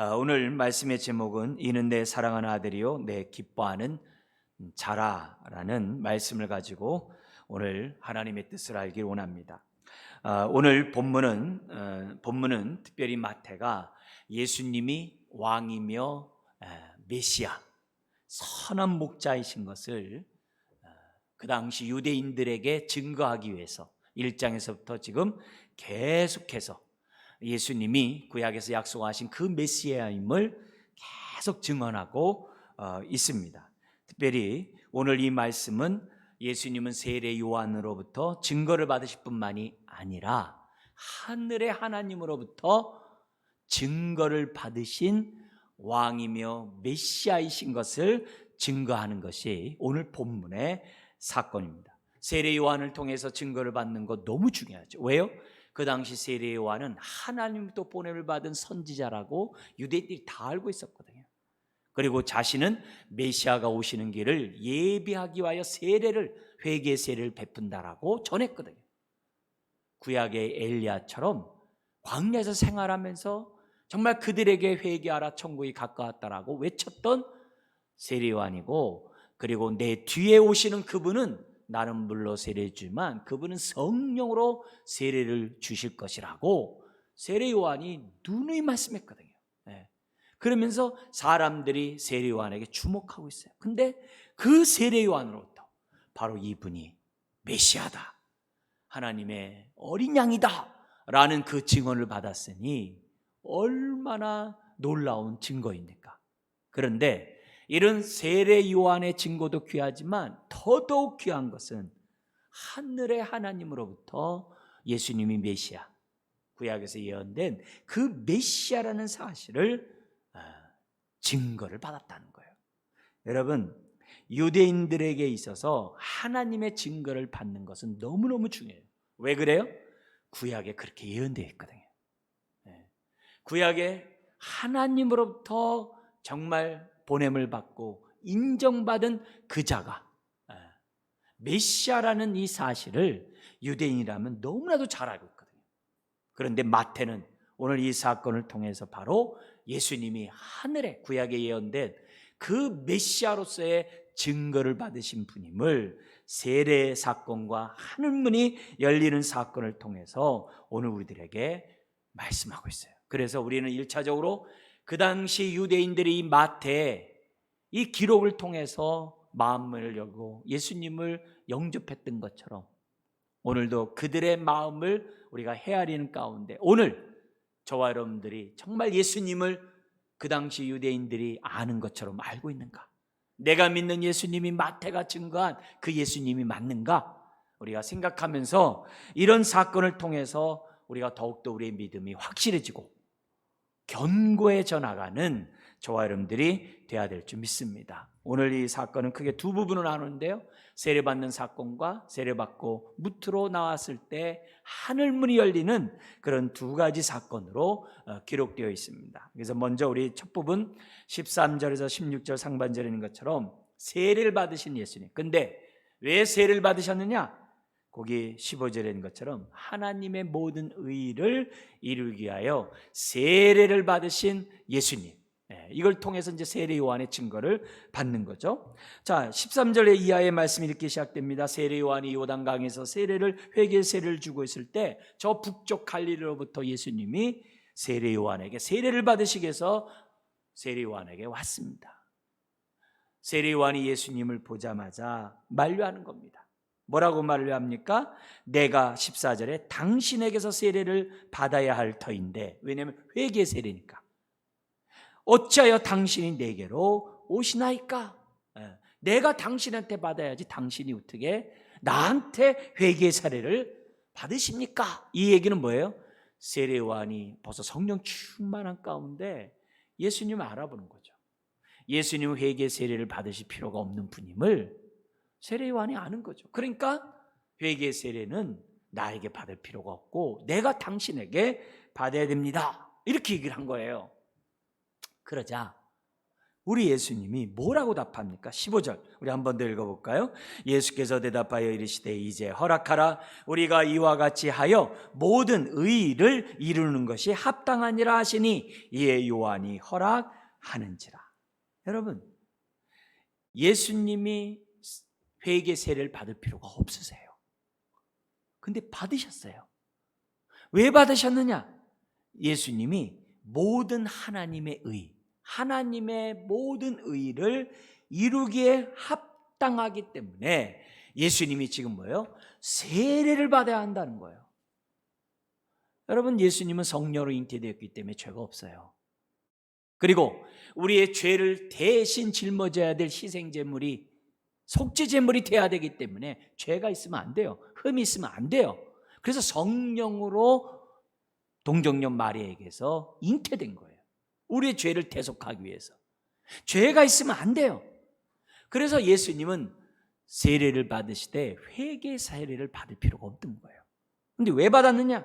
오늘 말씀의 제목은 이는 내 사랑하는 아들이요 내 기뻐하는 자라라는 말씀을 가지고 오늘 하나님의 뜻을 알길 원합니다. 오늘 본문은 특별히 마태가 예수님이 왕이며 메시아, 선한 목자이신 것을 그 당시 유대인들에게 증거하기 위해서 1장에서부터 지금 계속해서 예수님이 구약에서 약속하신 그 메시아임을 계속 증언하고 있습니다. 특별히 오늘 이 말씀은 예수님은 세례 요한으로부터 증거를 받으실 뿐만이 아니라 하늘의 하나님으로부터 증거를 받으신 왕이며 메시아이신 것을 증거하는 것이 오늘 본문의 사건입니다. 세례 요한을 통해서 증거를 받는 것 너무 중요하죠. 왜요? 그 당시 세례 요한은 하나님부터 보냄을 받은 선지자라고 유대인들이 다 알고 있었거든요. 그리고 자신은 메시아가 오시는 길을 예비하기 위하여 회개 세례를 베푼다라고 전했거든요. 구약의 엘리야처럼 광야에서 생활하면서 정말 그들에게 회개하라 천국이 가까웠다라고 외쳤던 세례 요한이고, 그리고 내 뒤에 오시는 그분은 나는 물로 세례 주지만 그분은 성령으로 세례를 주실 것이라고 세례 요한이 누누이 말씀했거든요. 그러면서 사람들이 세례 요한에게 주목하고 있어요. 근데 그 세례 요한으로부터 바로 이분이 메시아다, 하나님의 어린 양이다 라는 그 증언을 받았으니 얼마나 놀라운 증거입니까? 그런데 이런 세례 요한의 증거도 귀하지만 더더욱 귀한 것은 하늘의 하나님으로부터 예수님이 메시아, 구약에서 예언된 그 메시아라는 사실을 증거를 받았다는 거예요. 여러분, 유대인들에게 있어서 하나님의 증거를 받는 것은 너무너무 중요해요. 왜 그래요? 구약에 그렇게 예언되어 있거든요. 구약에 하나님으로부터 정말 보냄을 받고 인정받은 그 자가 메시아라는 이 사실을 유대인이라면 너무나도 잘 알고 있거든요. 그런데 마태는 오늘 이 사건을 통해서 바로 예수님이 하늘에 구약에 예언된 그 메시아로서의 증거를 받으신 분임을 세례 사건과 하늘문이 열리는 사건을 통해서 오늘 우리들에게 말씀하고 있어요. 그래서 우리는 1차적으로 그 당시 유대인들이 이 마태의 이 기록을 통해서 마음을 열고 예수님을 영접했던 것처럼 오늘도 그들의 마음을 우리가 헤아리는 가운데 오늘 저와 여러분들이 정말 예수님을 그 당시 유대인들이 아는 것처럼 알고 있는가? 내가 믿는 예수님이 마태가 증거한 그 예수님이 맞는가? 우리가 생각하면서 이런 사건을 통해서 우리가 더욱더 우리의 믿음이 확실해지고 견고해져 나가는 저와 여러분들이 되어야 될 줄 믿습니다. 오늘 이 사건은 크게 두 부분으로 나누는데요, 세례받는 사건과 세례받고 무트로 나왔을 때 하늘문이 열리는 그런 두 가지 사건으로 기록되어 있습니다. 그래서 먼저 우리 첫 부분 13절에서 16절 상반절에 있는 것처럼 세례를 받으신 예수님. 근데 왜 세례를 받으셨느냐? 거기 15절에 있는 것처럼 하나님의 모든 의를 이루기 위하여 세례를 받으신 예수님, 이걸 통해서 이제 세례 요한의 증거를 받는 거죠. 자, 13절의 이하의 말씀이 이렇게 시작됩니다. 세례 요한이 요단강에서 회개 세례를 주고 있을 때 저 북쪽 갈릴리로부터 예수님이 세례 요한에게 세례를 받으시기 위해서 세례 요한에게 왔습니다. 세례 요한이 예수님을 보자마자 만류하는 겁니다. 뭐라고 말을 합니까? 내가 14절에 당신에게서 세례를 받아야 할 터인데, 왜냐하면 회개 세례니까. 어찌하여 당신이 내게로 오시나이까? 내가 당신한테 받아야지 당신이 어떻게 나한테 회개 세례를 받으십니까? 이 얘기는 뭐예요? 세례 요한이 벌써 성령 충만한 가운데 예수님을 알아보는 거죠. 예수님은 회개 세례를 받으실 필요가 없는 분임을 세례 요한이 아는 거죠. 그러니까 회개 세례는 나에게 받을 필요가 없고 내가 당신에게 받아야 됩니다, 이렇게 얘기를 한 거예요. 그러자 우리 예수님이 뭐라고 답합니까? 15절 우리 한 번 더 읽어볼까요? 예수께서 대답하여 이르시되 이제 허락하라. 우리가 이와 같이 하여 모든 의를 이루는 것이 합당하니라 하시니 이에 요한이 허락하는지라. 여러분, 예수님이 회개 세례를 받을 필요가 없으세요. 근데 받으셨어요. 왜 받으셨느냐? 예수님이 모든 하나님의 의, 하나님의 모든 의를 이루기에 합당하기 때문에 예수님이 지금 뭐예요? 세례를 받아야 한다는 거예요. 여러분, 예수님은 성령으로 잉태되었기 때문에 죄가 없어요. 그리고 우리의 죄를 대신 짊어져야 될 희생제물이 속죄제물이 돼야 되기 때문에 죄가 있으면 안 돼요. 흠이 있으면 안 돼요. 그래서 성령으로 동정녀 마리아에게서 잉태된 거예요. 우리의 죄를 대속하기 위해서. 죄가 있으면 안 돼요. 그래서 예수님은 세례를 받으시되 회개 세례를 받을 필요가 없던 거예요. 그런데 왜 받았느냐?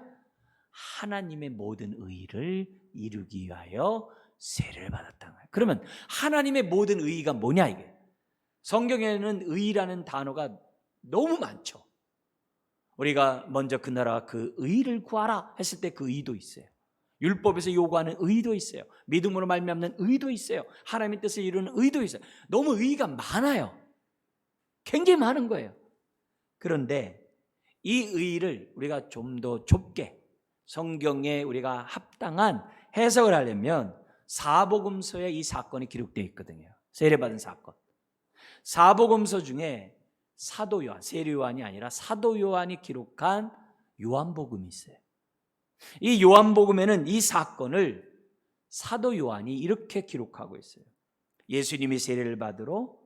하나님의 모든 의를 이루기 위하여 세례를 받았다는 거예요. 그러면 하나님의 모든 의가 뭐냐 이게? 성경에는 의라는 단어가 너무 많죠. 우리가 먼저 그 나라 그 의를 구하라 했을 때 그 의도 있어요. 율법에서 요구하는 의도 있어요. 믿음으로 말미암는 의도 있어요. 하나님의 뜻을 이루는 의도 있어요. 너무 의가 많아요. 굉장히 많은 거예요. 그런데 이 의를 우리가 좀 더 좁게 성경에 우리가 합당한 해석을 하려면 사복음서에 이 사건이 기록되어 있거든요. 세례받은 사건. 사복음서 중에 사도 요한, 세례 요한이 아니라 사도 요한이 기록한 요한복음이 있어요. 이 요한복음에는 이 사건을 사도 요한이 이렇게 기록하고 있어요. 예수님이 세례를 받으러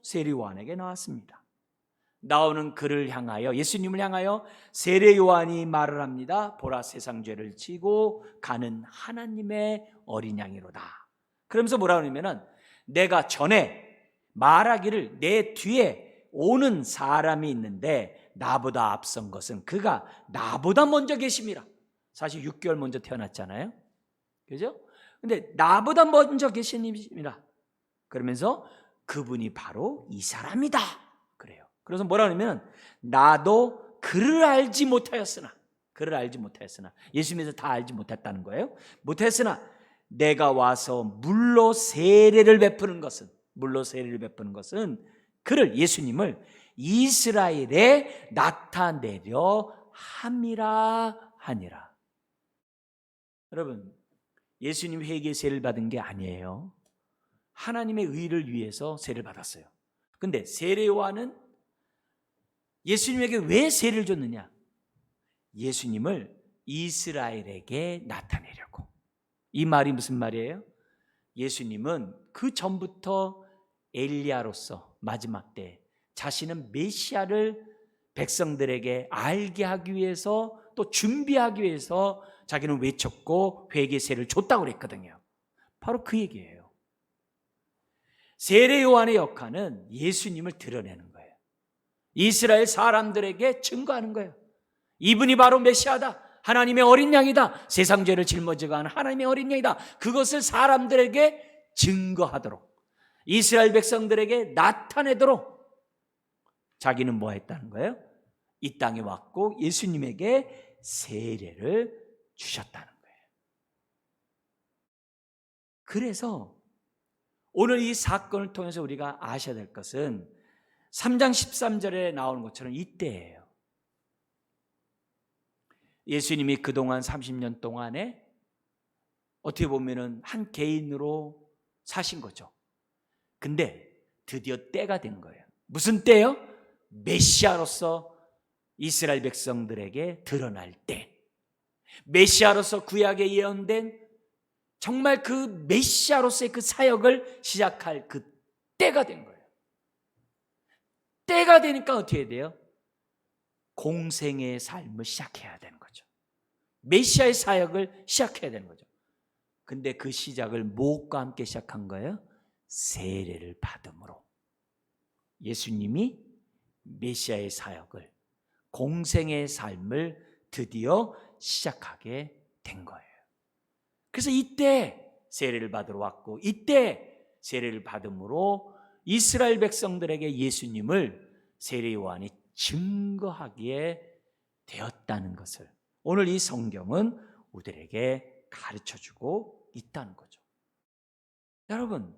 세례 요한에게 나왔습니다. 나오는 그를 향하여, 예수님을 향하여 세례 요한이 말을 합니다. 보라, 세상 죄를 지고 가는 하나님의 어린 양이로다. 그러면서 뭐라 그러냐면은 내가 전에 말하기를 내 뒤에 오는 사람이 있는데 나보다 앞선 것은 그가 나보다 먼저 계심이라. 사실 6개월 먼저 태어났잖아요. 그죠? 근데 나보다 먼저 계시님이라. 그러면서 그분이 바로 이 사람이다. 그래요. 그래서 뭐라 그러면 나도 그를 알지 못하였으나, 그를 알지 못하였으나, 예수님에서 다 알지 못했다는 거예요. 못했으나 내가 와서 물로 세례를 베푸는 것은, 물로 세례를 베푸는 것은 그를, 예수님을 이스라엘에 나타내려 함이라 하니라. 여러분, 예수님 회개 세례를 받은 게 아니에요. 하나님의 의를 위해서 세례를 받았어요. 근데 세례 요한은 예수님에게 왜 세례를 줬느냐? 예수님을 이스라엘에게 나타내려고. 이 말이 무슨 말이에요? 예수님은 그 전부터 엘리야로서 마지막 때 자신은 메시아를 백성들에게 알게 하기 위해서, 또 준비하기 위해서 자기는 외쳤고 회개세를 줬다고 그랬거든요. 바로 그 얘기예요. 세례 요한의 역할은 예수님을 드러내는 거예요. 이스라엘 사람들에게 증거하는 거예요. 이분이 바로 메시아다, 하나님의 어린 양이다, 세상 죄를 짊어지고 가는 하나님의 어린 양이다. 그것을 사람들에게 증거하도록, 이스라엘 백성들에게 나타내도록 자기는 뭐 했다는 거예요? 이 땅에 왔고 예수님에게 세례를 주셨다는 거예요. 그래서 오늘 이 사건을 통해서 우리가 아셔야 될 것은 3장 13절에 나오는 것처럼 이때예요. 예수님이 그동안 30년 동안에 어떻게 보면은 한 개인으로 사신 거죠. 근데 드디어 때가 된 거예요. 무슨 때요? 메시아로서 이스라엘 백성들에게 드러날 때, 메시아로서 구약에 예언된 정말 그 메시아로서의 그 사역을 시작할 그 때가 된 거예요. 때가 되니까 어떻게 해야 돼요? 공생의 삶을 시작해야 되는 거죠. 메시아의 사역을 시작해야 되는 거죠. 근데 그 시작을 무엇과 함께 시작한 거예요? 세례를 받음으로. 예수님이 메시아의 사역을, 공생의 삶을 드디어 시작하게 된 거예요. 그래서 이때 세례를 받으러 왔고, 이때 세례를 받음으로 이스라엘 백성들에게 예수님을 세례 요한이 증거하기에 되었다는 것을 오늘 이 성경은 우리들에게 가르쳐주고 있다는 거죠. 여러분,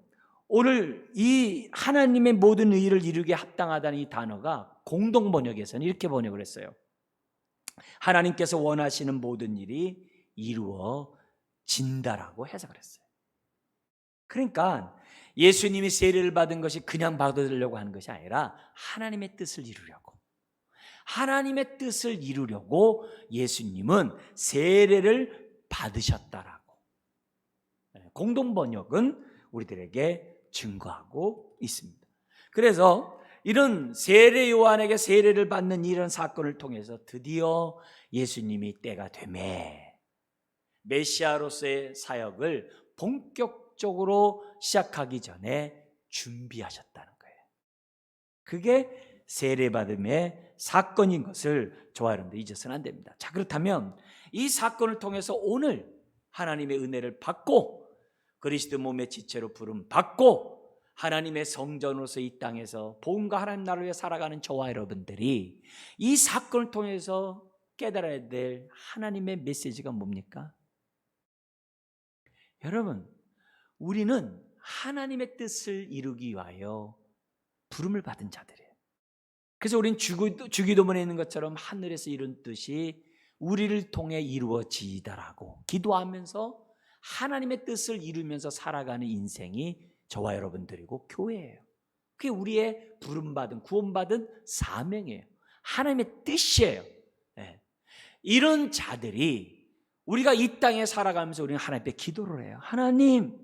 오늘 이 하나님의 모든 의를 이루기에 합당하다는 이 단어가 공동 번역에서는 이렇게 번역을 했어요. 하나님께서 원하시는 모든 일이 이루어진다라고 해석을 했어요. 그러니까 예수님이 세례를 받은 것이 그냥 받으려고 하는 것이 아니라 하나님의 뜻을 이루려고 예수님은 세례를 받으셨다라고 공동 번역은 우리들에게 증거하고 있습니다. 그래서 이런 세례 요한에게 세례를 받는 이런 사건을 통해서 드디어 예수님이 때가 되매 메시아로서의 사역을 본격적으로 시작하기 전에 준비하셨다는 거예요. 그게 세례받음의 사건인 것을 저와 여러분들 잊어서는 안 됩니다. 자, 그렇다면 이 사건을 통해서 오늘 하나님의 은혜를 받고 그리스도 몸의 지체로 부름 받고 하나님의 성전으로서 이 땅에서 복음과 하나님 나라를 위해 살아가는 저와 여러분들이 이 사건을 통해서 깨달아야 될 하나님의 메시지가 뭡니까? 여러분, 우리는 하나님의 뜻을 이루기 위하여 부름을 받은 자들이에요. 그래서 우리는 주기도문에 있는 것처럼 하늘에서 이룬 뜻이 우리를 통해 이루어지다라고 기도하면서 하나님의 뜻을 이루면서 살아가는 인생이 저와 여러분들이고 교회예요. 그게 우리의 부름받은 구원받은 사명이에요. 하나님의 뜻이에요. 네. 이런 자들이 우리가 이 땅에 살아가면서 우리는 하나님께 기도를 해요. 하나님,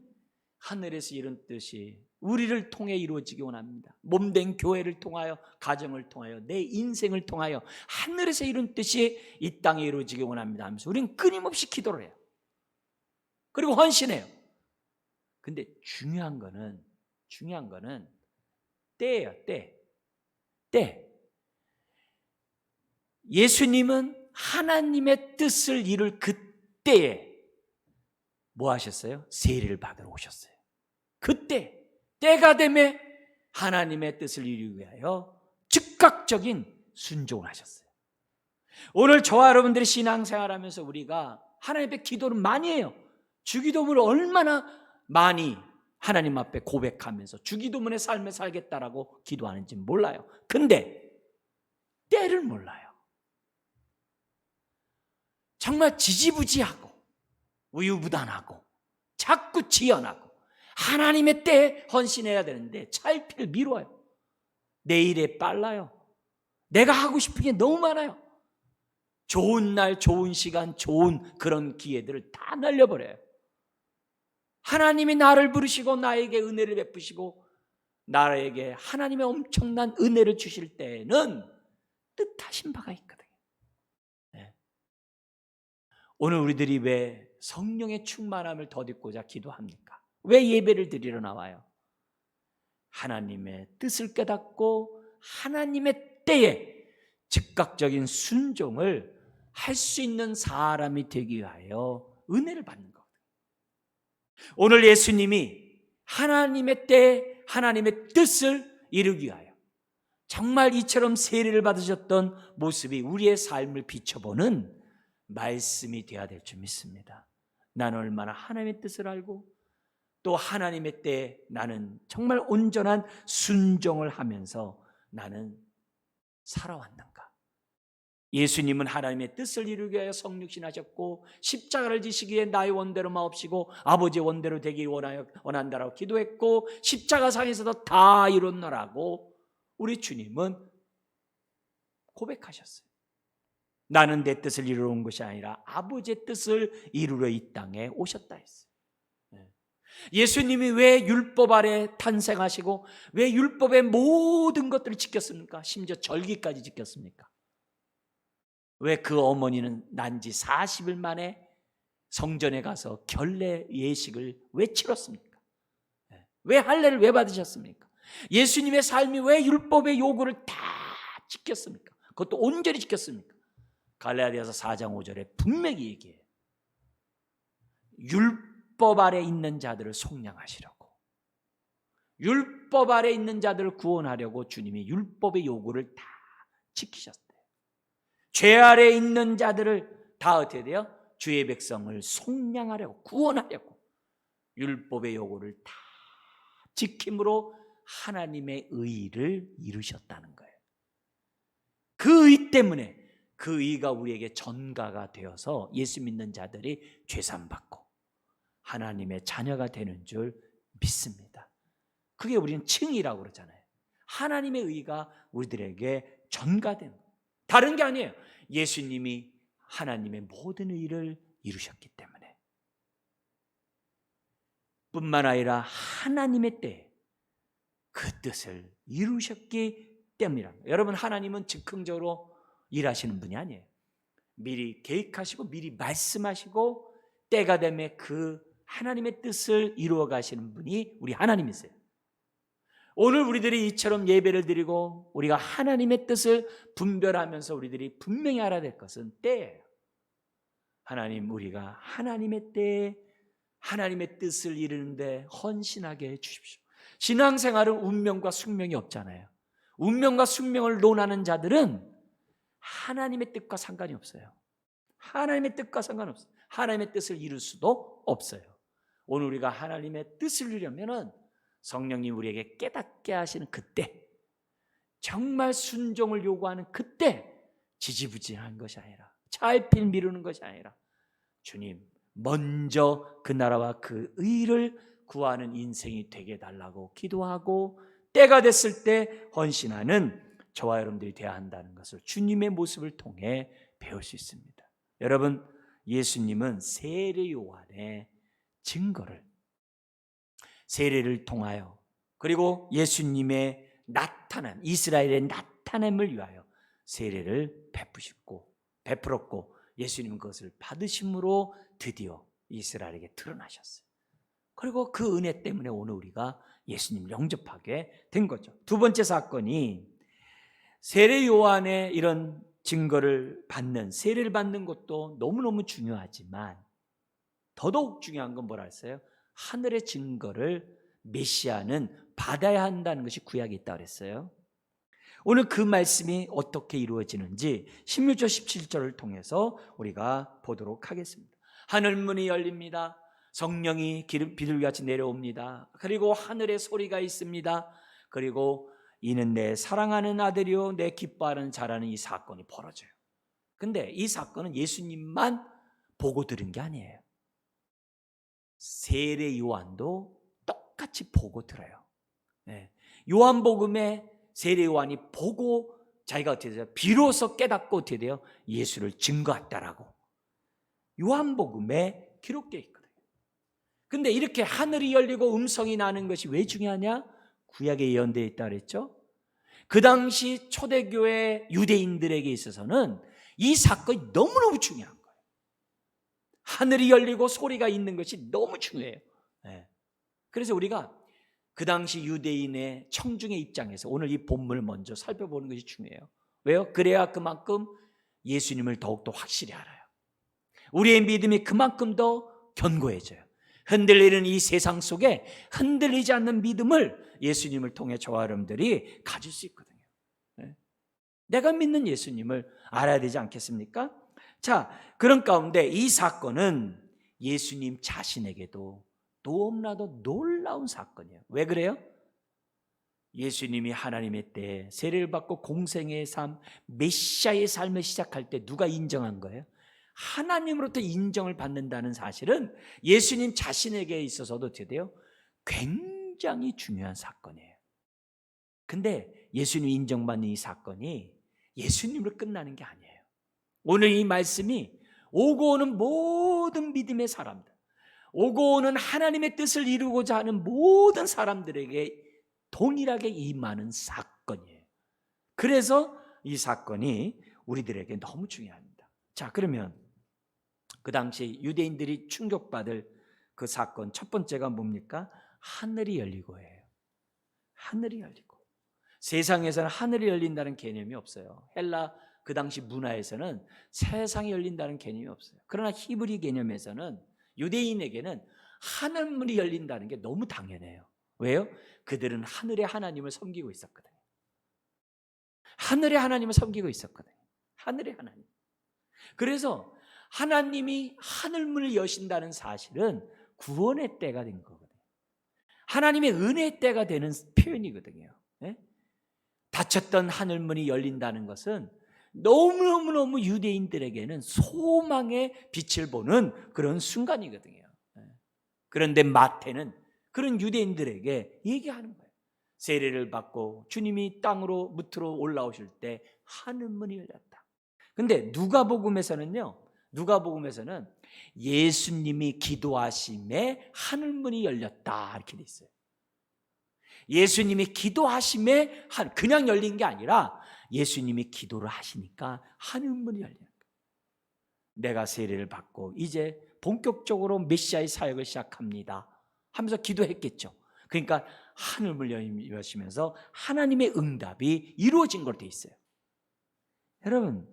하늘에서 이런 뜻이 우리를 통해 이루어지기 원합니다. 몸된 교회를 통하여, 가정을 통하여, 내 인생을 통하여 하늘에서 이런 뜻이 이 땅에 이루어지기 원합니다 하면서 우리는 끊임없이 기도를 해요. 그리고 헌신해요. 근데 중요한 거는 때예요. 때. 예수님은 하나님의 뜻을 이룰 그때에 뭐 하셨어요? 세례를 받으러 오셨어요. 그때 때가 되매 하나님의 뜻을 이루기 위하여 즉각적인 순종을 하셨어요. 오늘 저와 여러분들이 신앙생활하면서 우리가 하나님 앞에 기도를 많이 해요. 주기도문을 얼마나 많이 하나님 앞에 고백하면서 주기도문의 삶을 살겠다라고 기도하는지 몰라요. 근데 때를 몰라요. 정말 지지부지하고 우유부단하고 자꾸 지연하고 하나님의 때에 헌신해야 되는데 차일피일 미뤄요. 내일에 빨라요. 내가 하고 싶은 게 너무 많아요. 좋은 날, 좋은 시간, 좋은 그런 기회들을 다 날려버려요. 하나님이 나를 부르시고 나에게 은혜를 베푸시고 나에게 하나님의 엄청난 은혜를 주실 때에는 뜻하신 바가 있거든요. 네. 오늘 우리들이 왜 성령의 충만함을 덧입고자 기도합니까? 왜 예배를 드리러 나와요? 하나님의 뜻을 깨닫고 하나님의 때에 즉각적인 순종을 할 수 있는 사람이 되기 위하여 은혜를 받는 거거든요. 오늘 예수님이 하나님의 때에 하나님의 뜻을 이루기 위하여 정말 이처럼 세례를 받으셨던 모습이 우리의 삶을 비춰보는 말씀이 되어야 될 줄 믿습니다. 나는 얼마나 하나님의 뜻을 알고 또 하나님의 때에 나는 정말 온전한 순종을 하면서 나는 살아왔는가. 예수님은 하나님의 뜻을 이루기 위하여 성육신하셨고 십자가를 지시기 위해 나의 원대로 마옵시고 아버지의 원대로 되기 원한다라고 기도했고 십자가상에서도 다 이뤘노라고 우리 주님은 고백하셨어요. 나는 내 뜻을 이루러 온 것이 아니라 아버지의 뜻을 이루러 이 땅에 오셨다 했어요. 예수님이 왜 율법 아래 탄생하시고 왜 율법의 모든 것들을 지켰습니까? 심지어 절기까지 지켰습니까? 왜 그 어머니는 난 지 40일 만에 성전에 가서 결례 예식을 왜 치렀습니까? 왜 할례를 왜 받으셨습니까? 예수님의 삶이 왜 율법의 요구를 다 지켰습니까? 그것도 온전히 지켰습니까? 갈라디아서 4장 5절에 분명히 얘기해요. 율법 아래 있는 자들을 속량하시려고. 율법 아래 있는 자들을 구원하려고 주님이 율법의 요구를 다 지키셨어요. 죄 아래 있는 자들을 다 어떻게 돼요? 주의 백성을 속량하려고, 구원하려고 율법의 요구를 다 지킴으로 하나님의 의를 이루셨다는 거예요. 그 의 때문에, 그 의가 우리에게 전가가 되어서 예수 믿는 자들이 죄산받고 하나님의 자녀가 되는 줄 믿습니다. 그게 우리는 칭의라고 그러잖아요. 하나님의 의가 우리들에게 전가된 거예요. 다른 게 아니에요. 예수님이 하나님의 모든 의를 이루셨기 때문에. 뿐만 아니라 하나님의 때에 그 뜻을 이루셨기 때문이랍니다. 여러분, 하나님은 즉흥적으로 일하시는 분이 아니에요. 미리 계획하시고 미리 말씀하시고 때가 되면 그 하나님의 뜻을 이루어 가시는 분이 우리 하나님이세요. 오늘 우리들이 이처럼 예배를 드리고 우리가 하나님의 뜻을 분별하면서 우리들이 분명히 알아야 될 것은 때예요. 하나님, 우리가 하나님의 때에 하나님의 뜻을 이루는데 헌신하게 해 주십시오. 신앙생활은 운명과 숙명이 없잖아요. 운명과 숙명을 논하는 자들은 하나님의 뜻과 상관이 없어요. 하나님의 뜻과 상관없어요. 하나님의 뜻을 이룰 수도 없어요. 오늘 우리가 하나님의 뜻을 이루려면 성령님 우리에게 깨닫게 하시는 그때, 정말 순종을 요구하는 그때 지지부진한 것이 아니라, 차일피일 미루는 것이 아니라 주님 먼저 그 나라와 그 의를 구하는 인생이 되게 해달라고 기도하고 때가 됐을 때 헌신하는 저와 여러분들이 되어야 한다는 것을 주님의 모습을 통해 배울 수 있습니다. 여러분, 예수님은 세례 요한의 증거를, 세례를 통하여, 그리고 예수님의 나타남, 이스라엘의 나타남을 위하여 세례를 베풀었고 예수님은 그것을 받으심으로 드디어 이스라엘에게 드러나셨어요. 그리고 그 은혜 때문에 오늘 우리가 예수님을 영접하게 된 거죠. 두 번째 사건이 세례 요한의 이런 증거를 받는, 세례를 받는 것도 너무너무 중요하지만 더더욱 중요한 건 뭐라 했어요? 하늘의 증거를 메시아는 받아야 한다는 것이 구약에 있다고 그랬어요. 오늘 그 말씀이 어떻게 이루어지는지 16절 17절을 통해서 우리가 보도록 하겠습니다. 하늘문이 열립니다. 성령이 비둘기같이 내려옵니다. 그리고 하늘에 소리가 있습니다. 그리고 이는 내 사랑하는 아들이요 내 기뻐하는 자라는 이 사건이 벌어져요. 근데 이 사건은 예수님만 보고 들은 게 아니에요. 세례 요한도 똑같이 보고 들어요. 요한복음에 세례 요한이 보고 자기가 어떻게 돼요? 비로소 깨닫고 어떻게 돼요? 예수를 증거했다라고 요한복음에 기록되어 있거든요. 근데 이렇게 하늘이 열리고 음성이 나는 것이 왜 중요하냐? 구약에 예언되어 있다 그랬죠. 그 당시 초대교회 유대인들에게 있어서는 이 사건이 너무너무 중요한 거예요. 하늘이 열리고 소리가 있는 것이 너무 중요해요. 그래서 우리가 그 당시 유대인의 청중의 입장에서 오늘 이 본문을 먼저 살펴보는 것이 중요해요. 왜요? 그래야 그만큼 예수님을 더욱더 확실히 알아요. 우리의 믿음이 그만큼 더 견고해져요. 흔들리는 이 세상 속에 흔들리지 않는 믿음을 예수님을 통해 저와 여러분들이 가질 수 있거든요. 내가 믿는 예수님을 알아야 되지 않겠습니까? 자, 그런 가운데 이 사건은 예수님 자신에게도 너무나도 놀라운 사건이에요. 왜 그래요? 예수님이 하나님의 때에 세례를 받고 공생의 삶, 메시아의 삶을 시작할 때 누가 인정한 거예요? 하나님으로부터 인정을 받는다는 사실은 예수님 자신에게 있어서도 어떻게 돼요? 굉장히 중요한 사건이에요. 근데 예수님이 인정받는 이 사건이 예수님으로 끝나는 게 아니에요. 오늘 이 말씀이 오고 오는 모든 믿음의 사람들, 오고 오는 하나님의 뜻을 이루고자 하는 모든 사람들에게 동일하게 임하는 사건이에요. 그래서 이 사건이 우리들에게 너무 중요합니다. 자, 그러면 그 당시 유대인들이 충격받을 그 사건 첫 번째가 뭡니까? 하늘이 열리고예요. 하늘이 열리고. 세상에서는 하늘이 열린다는 개념이 없어요. 헬라 그 당시 문화에서는 세상이 열린다는 개념이 없어요. 그러나 히브리 개념에서는 유대인에게는 하늘문이 열린다는 게 너무 당연해요. 왜요? 그들은 하늘의 하나님을 섬기고 있었거든요. 하늘의 하나님을 섬기고 있었거든요. 하늘의 하나님. 그래서 하나님이 하늘문을 여신다는 사실은 구원의 때가 된 거거든요. 하나님의 은혜의 때가 되는 표현이거든요. 예? 닫혔던 하늘문이 열린다는 것은 너무너무 유대인들에게는 소망의 빛을 보는 그런 순간이거든요. 예. 그런데 마태는 그런 유대인들에게 얘기하는 거예요. 세례를 받고 주님이 땅으로 무트로 올라오실 때 하늘문이 열렸다. 근데 누가복음에서는 예수님이 기도하심에 하늘문이 열렸다 이렇게 돼 있어요. 예수님이 기도하심에 그냥 열린 게 아니라 예수님이 기도를 하시니까 하늘문이 열린 거예요. 내가 세례를 받고 이제 본격적으로 메시아의 사역을 시작합니다 하면서 기도했겠죠. 그러니까 하늘문을 여시면서 하나님의 응답이 이루어진 걸로 돼 있어요. 여러분,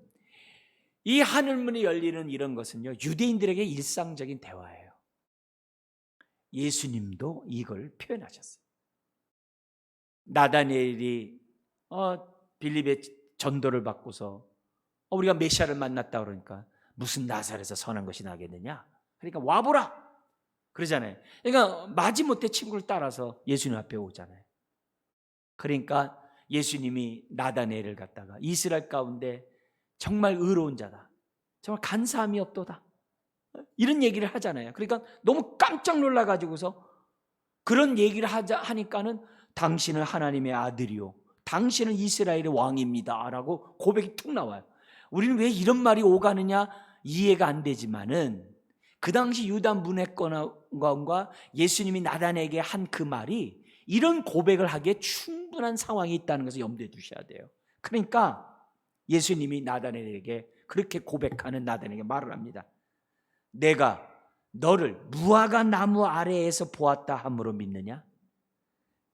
이 하늘문이 열리는 이런 것은요, 유대인들에게 일상적인 대화예요. 예수님도 이걸 표현하셨어요. 나다니엘이 빌립의 전도를 받고서 우리가 메시아를 만났다 그러니까 무슨 나사렛에서 선한 것이 나겠느냐? 그러니까 와보라 그러잖아요. 그러니까 마지못해 친구를 따라서 예수님 앞에 오잖아요. 그러니까 예수님이 나다니엘을 갖다가 이스라엘 가운데 정말 의로운 자다, 정말 간사함이 없도다, 이런 얘기를 하잖아요. 그러니까 너무 깜짝 놀라가지고서 그런 얘기를 하니까는 당신은 하나님의 아들이요, 당신은 이스라엘의 왕입니다 라고 고백이 툭 나와요. 우리는 왜 이런 말이 오가느냐 이해가 안 되지만은 그 당시 유다 문화권과 예수님이 나단에게 한 그 말이 이런 고백을 하기에 충분한 상황이 있다는 것을 염두에 두셔야 돼요. 그러니까 예수님이 나단에게 그렇게 고백하는 나단에게 말을 합니다. 내가 너를 무화과 나무 아래에서 보았다 함으로 믿느냐?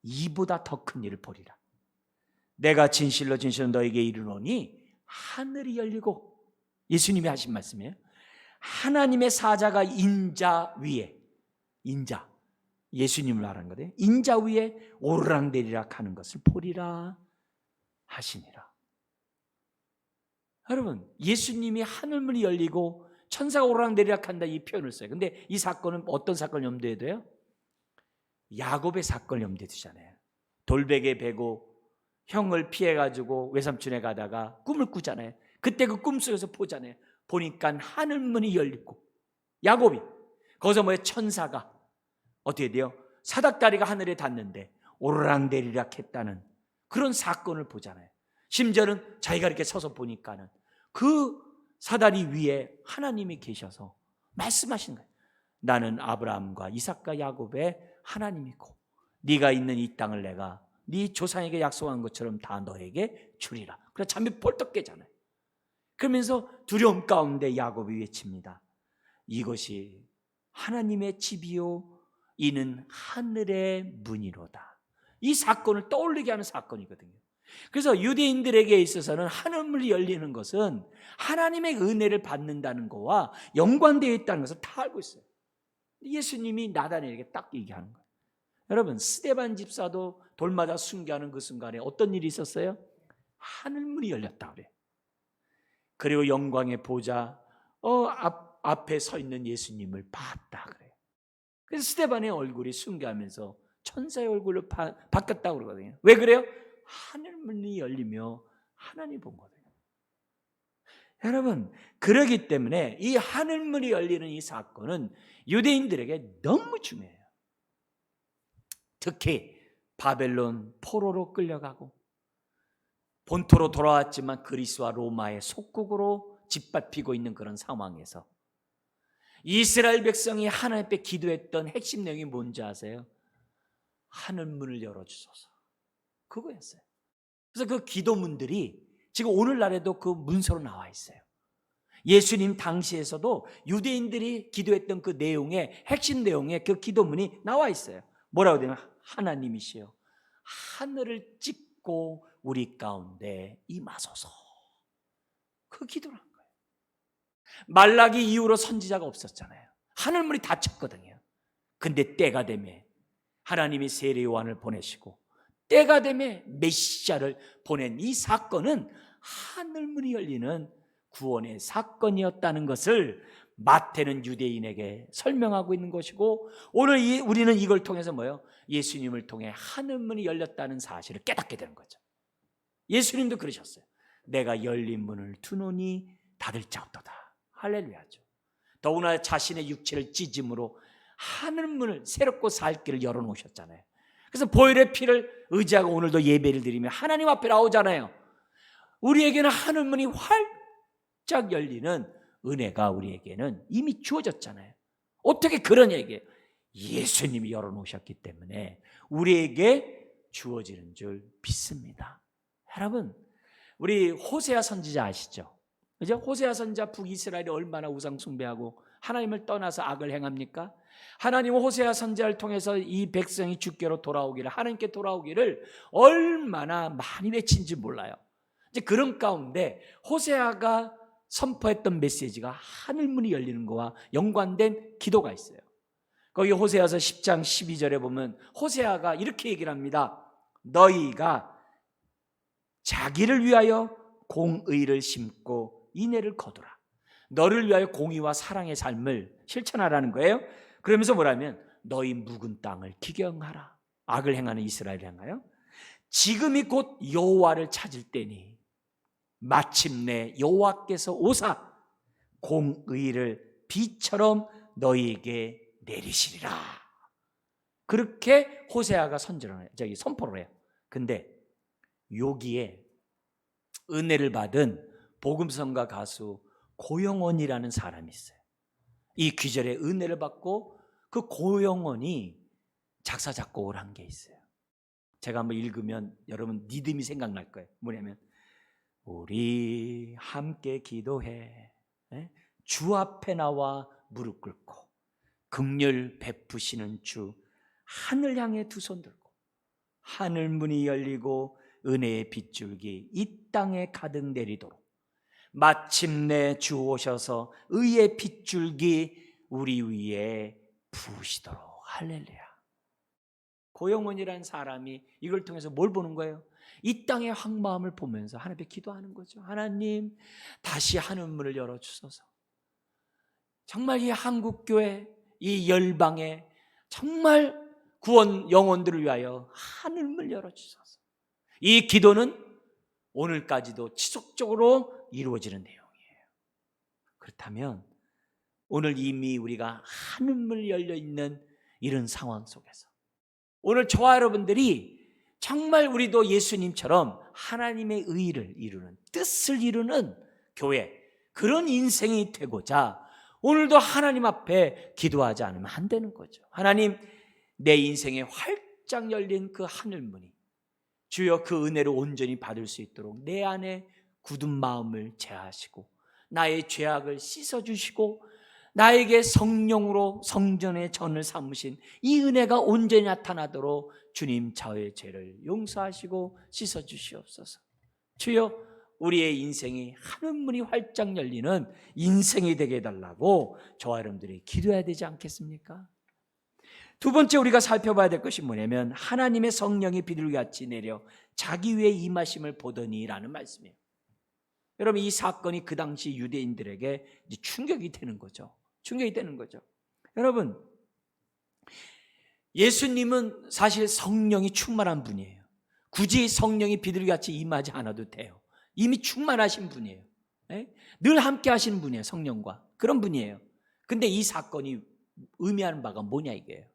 이보다 더 큰 일을 보리라. 내가 진실로 너에게 이르노니 하늘이 열리고, 예수님이 하신 말씀이에요. 하나님의 사자가 인자 위에, 인자 예수님을 말하는 거예요. 인자 위에 오르락내리락 하는 것을 보리라 하시니라. 여러분, 예수님이 하늘문이 열리고 천사가 오르락내리락 한다 이 표현을 써요. 근데 이 사건은 어떤 사건을 염두에 둬요? 야곱의 사건을 염두에 두잖아요. 돌베개 베고 형을 피해가지고 외삼촌에 가다가 꿈을 꾸잖아요. 그때 그 꿈속에서 보잖아요. 보니까 하늘문이 열리고 야곱이 거기서 천사가 어떻게 돼요? 사닥다리가 하늘에 닿는데 오르락내리락 했다는 그런 사건을 보잖아요. 심지어는 자기가 이렇게 서서 보니까는 그 사다리 위에 하나님이 계셔서 말씀하시는 거예요. 나는 아브라함과 이삭과 야곱의 하나님이고 네가 있는 이 땅을 내가 네 조상에게 약속한 것처럼 다 너에게 주리라. 그래서 잠이 벌떡 깨잖아요. 그러면서 두려움 가운데 야곱이 외칩니다. 이것이 하나님의 집이요 이는 하늘의 문이로다. 이 사건을 떠올리게 하는 사건이거든요. 그래서 유대인들에게 있어서는 하늘문이 열리는 것은 하나님의 은혜를 받는다는 것과 연관되어 있다는 것을 다 알고 있어요. 예수님이 나다니엘에게 딱 얘기하는 거예요. 여러분, 스데반 집사도 돌 맞아 순교하는 그 순간에 어떤 일이 있었어요? 하늘문이 열렸다 그래요. 그리고 영광의 보좌 앞에 서 있는 예수님을 봤다 그래요. 그래서 스데반의 얼굴이 순교하면서 천사의 얼굴로 바뀌었다고 그러거든요. 왜 그래요? 하늘문이 열리며 하나님 본 거예요. 여러분, 그러기 때문에 이 하늘문이 열리는 이 사건은 유대인들에게 너무 중요해요. 특히 바벨론 포로로 끌려가고 본토로 돌아왔지만 그리스와 로마의 속국으로 짓밟히고 있는 그런 상황에서 이스라엘 백성이 하나님 앞에 기도했던 핵심 내용이 뭔지 아세요? 하늘문을 열어주소서, 그거였어요. 그래서 그 기도문들이 지금 오늘날에도 그 문서로 나와 있어요. 예수님 당시에서도 유대인들이 기도했던 그 내용의 핵심 내용의 그 기도문이 나와 있어요. 뭐라고 되냐면 하나님이시여 하늘을 찢고 우리 가운데 임하소서, 그 기도를 한 거예요. 말라기 이후로 선지자가 없었잖아요. 하늘문이 닫혔거든요. 근데 때가 되면 하나님이 세례 요한을 보내시고 때가 되매 메시아를 보낸 이 사건은 하늘문이 열리는 구원의 사건이었다는 것을 마태는 유대인에게 설명하고 있는 것이고, 오늘 우리는 이걸 통해서 뭐예요? 예수님을 통해 하늘문이 열렸다는 사실을 깨닫게 되는 거죠. 예수님도 그러셨어요. 내가 열린 문을 두노니 닫을 자 없도다. 할렐루야죠. 더구나 자신의 육체를 찢음으로 하늘문을 새롭고 살 길을 열어놓으셨잖아요. 그래서 보혈의 피를 의지하고 오늘도 예배를 드리며 하나님 앞에 나오잖아요. 우리에게는 하늘문이 활짝 열리는 은혜가 우리에게는 이미 주어졌잖아요. 어떻게 그런 얘기예요? 예수님이 열어놓으셨기 때문에 우리에게 주어지는 줄 믿습니다. 여러분, 우리 호세아 선지자 아시죠? 그죠? 호세아 선지자 북이스라엘이 얼마나 우상 숭배하고 하나님을 떠나서 악을 행합니까? 하나님은 호세아 선지자를 통해서 이 백성이 주께로 돌아오기를, 하나님께 돌아오기를 얼마나 많이 외친지 몰라요. 이제 그런 가운데 호세아가 선포했던 메시지가 하늘문이 열리는 것과 연관된 기도가 있어요. 거기 호세아서 10장 12절에 보면 호세아가 이렇게 얘기를 합니다. 너희가 자기를 위하여 공의를 심고 인애를 거두라. 너를 위하여 공의와 사랑의 삶을 실천하라는 거예요. 그러면서 뭐라면 너희 묵은 땅을 기경하라. 악을 행하는 이스라엘을 향하여 지금이 곧 여호와를 찾을 때니 마침내 여호와께서 오사 공의를 비처럼 너희에게 내리시리라. 그렇게 호세아가 선포를 해요. 근데 여기에 은혜를 받은 복음성가 가수 고영원이라는 사람이 있어요. 이 귀절에 은혜를 받고 그 고영원이 작사 작곡을 한 게 있어요. 제가 한번 읽으면 여러분 리듬이 생각날 거예요. 뭐냐면 우리 함께 기도해 주 앞에 나와 무릎 꿇고 긍휼 베푸시는 주 하늘 향해 두 손 들고 하늘 문이 열리고 은혜의 빗줄기 이 땅에 가득 내리도록 마침내 주 오셔서 의의 빗줄기 우리 위에 부으시도록. 할렐루야. 고영원이라는 사람이 이걸 통해서 뭘 보는 거예요? 이 땅의 황마음을 보면서 하나님께 기도하는 거죠. 하나님, 다시 하늘문을 열어주소서. 정말 이 한국교회, 이 열방에 정말 구원 영혼들을 위하여 하늘문을 열어주소서. 이 기도는 오늘까지도 지속적으로 이루어지는 내용이에요. 그렇다면 오늘 이미 우리가 하늘문 열려 있는 이런 상황 속에서 오늘 저와 여러분들이 정말 우리도 예수님처럼 하나님의 의를 이루는, 뜻을 이루는 교회, 그런 인생이 되고자 오늘도 하나님 앞에 기도하지 않으면 안 되는 거죠. 하나님, 내 인생에 활짝 열린 그 하늘문이 주여 그 은혜를 온전히 받을 수 있도록 내 안에 굳은 마음을 제하시고 나의 죄악을 씻어주시고 나에게 성령으로 성전의 전을 삼으신 이 은혜가 온전히 나타나도록 주님 저의 죄를 용서하시고 씻어주시옵소서. 주여 우리의 인생이 하늘문이 활짝 열리는 인생이 되게 해달라고 저와 여러분들이 기도해야 되지 않겠습니까? 두 번째 우리가 살펴봐야 될 것이 뭐냐면 하나님의 성령이 비둘기같이 내려 자기 위에 임하심을 보더니 라는 말씀이에요. 여러분 이 사건이 그 당시 유대인들에게 충격이 되는 거죠. 충격이 되는 거죠. 여러분 예수님은 사실 성령이 충만한 분이에요. 굳이 성령이 비둘기같이 임하지 않아도 돼요. 이미 충만하신 분이에요. 늘 함께 하시는 분이에요. 성령과 그런 분이에요. 근데 이 사건이 의미하는 바가 뭐냐 이게요.